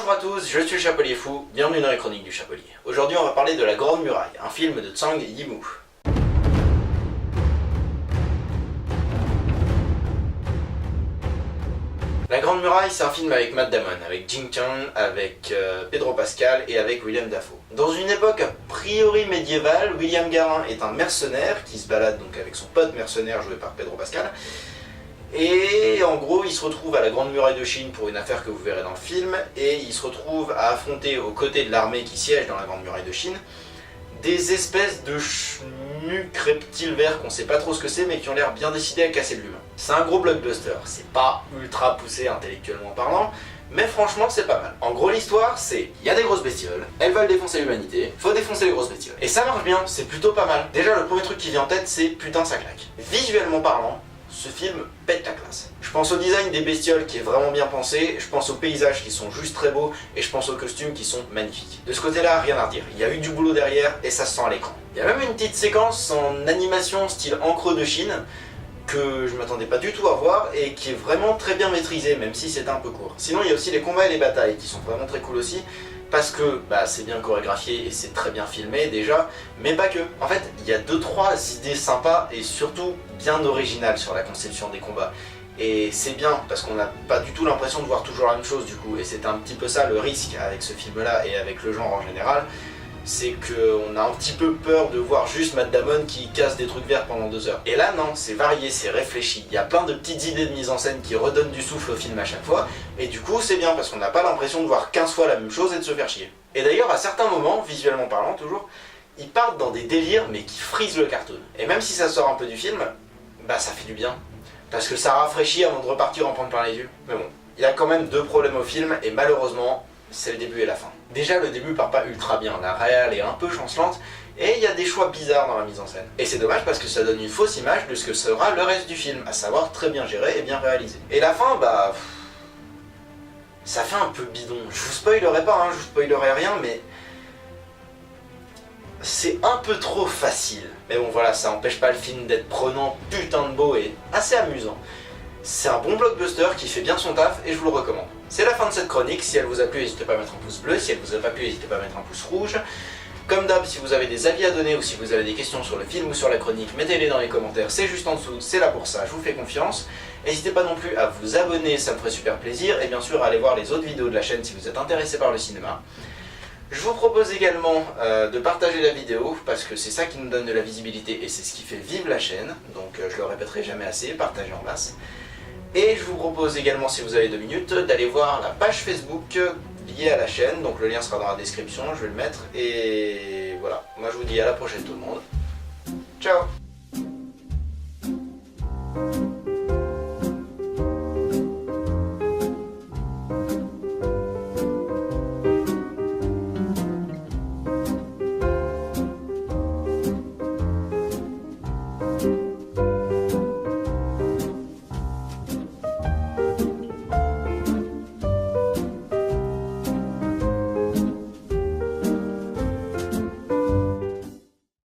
Bonjour à tous, je suis le Chapelier Fou, bienvenue dans les chroniques du Chapelier. Aujourd'hui on va parler de La Grande Muraille, un film de Zhang Yimou. La Grande Muraille, c'est un film avec Matt Damon, avec Jin Chang, avec Pedro Pascal et avec Willem Dafoe. Dans une époque a priori médiévale, William Garin est un mercenaire qui se balade donc avec son pote mercenaire joué par Pedro Pascal. Et en gros, il se retrouve à la Grande Muraille de Chine pour une affaire que vous verrez dans le film, et il se retrouve à affronter aux côtés de l'armée qui siège dans la Grande Muraille de Chine des espèces de schmuck reptiles verts qu'on sait pas trop ce que c'est mais qui ont l'air bien décidés à casser de l'humain. C'est un gros blockbuster, c'est pas ultra poussé intellectuellement parlant, mais franchement c'est pas mal. En gros l'histoire c'est, il y a des grosses bestioles, elles veulent défoncer l'humanité, faut défoncer les grosses bestioles. Et ça marche bien, c'est plutôt pas mal. Déjà le premier truc qui vient en tête c'est putain ça claque. Visuellement parlant, ce film pète la classe. Je pense au design des bestioles qui est vraiment bien pensé, je pense aux paysages qui sont juste très beaux, et je pense aux costumes qui sont magnifiques. De ce côté-là, rien à redire. Il y a eu du boulot derrière, et ça se sent à l'écran. Il y a même une petite séquence en animation style encre de Chine, que je m'attendais pas du tout à voir, et qui est vraiment très bien maîtrisée, même si c'est un peu court. Sinon, il y a aussi les combats et les batailles, qui sont vraiment très cool aussi, parce que c'est bien chorégraphié et c'est très bien filmé déjà, mais pas que. En fait, il y a 2-3 idées sympas et surtout bien originales sur la conception des combats. Et c'est bien, parce qu'on n'a pas du tout l'impression de voir toujours la même chose du coup, et c'est un petit peu ça le risque avec ce film-là et avec le genre en général, c'est qu'on a un petit peu peur de voir juste Matt Damon qui casse des trucs verts pendant 2 heures. Et là non, c'est varié, c'est réfléchi, il y a plein de petites idées de mise en scène qui redonnent du souffle au film à chaque fois, et du coup c'est bien parce qu'on n'a pas l'impression de voir 15 fois la même chose et de se faire chier. Et d'ailleurs à certains moments, visuellement parlant toujours, ils partent dans des délires mais qui frisent le cartoon. Et même si ça sort un peu du film, ça fait du bien, parce que ça rafraîchit avant de repartir en prendre plein les yeux. Mais bon, il y a quand même 2 problèmes au film, et malheureusement, c'est le début et la fin. Déjà le début part pas ultra bien, la réal est un peu chancelante et il y a des choix bizarres dans la mise en scène. Et c'est dommage parce que ça donne une fausse image de ce que sera le reste du film, à savoir très bien géré et bien réalisé. Et la fin, ça fait un peu bidon. Je vous spoilerai pas, je vous spoilerai rien, mais c'est un peu trop facile. Mais bon voilà, ça empêche pas le film d'être prenant, putain de beau et assez amusant. C'est un bon blockbuster qui fait bien son taf et je vous le recommande. C'est la fin de cette chronique, si elle vous a plu n'hésitez pas à mettre un pouce bleu, si elle vous a pas plu n'hésitez pas à mettre un pouce rouge. Comme d'hab, si vous avez des avis à donner ou si vous avez des questions sur le film ou sur la chronique, mettez-les dans les commentaires, c'est juste en dessous, c'est là pour ça, je vous fais confiance. N'hésitez pas non plus à vous abonner, ça me ferait super plaisir, et bien sûr à aller voir les autres vidéos de la chaîne si vous êtes intéressé par le cinéma. Je vous propose également de partager la vidéo, parce que c'est ça qui nous donne de la visibilité et c'est ce qui fait vivre la chaîne, donc je le répéterai jamais assez, partagez en masse. Et je vous propose également, si vous avez 2 minutes, d'aller voir la page Facebook liée à la chaîne, donc le lien sera dans la description, je vais le mettre, et voilà, moi je vous dis à la prochaine tout le monde, ciao.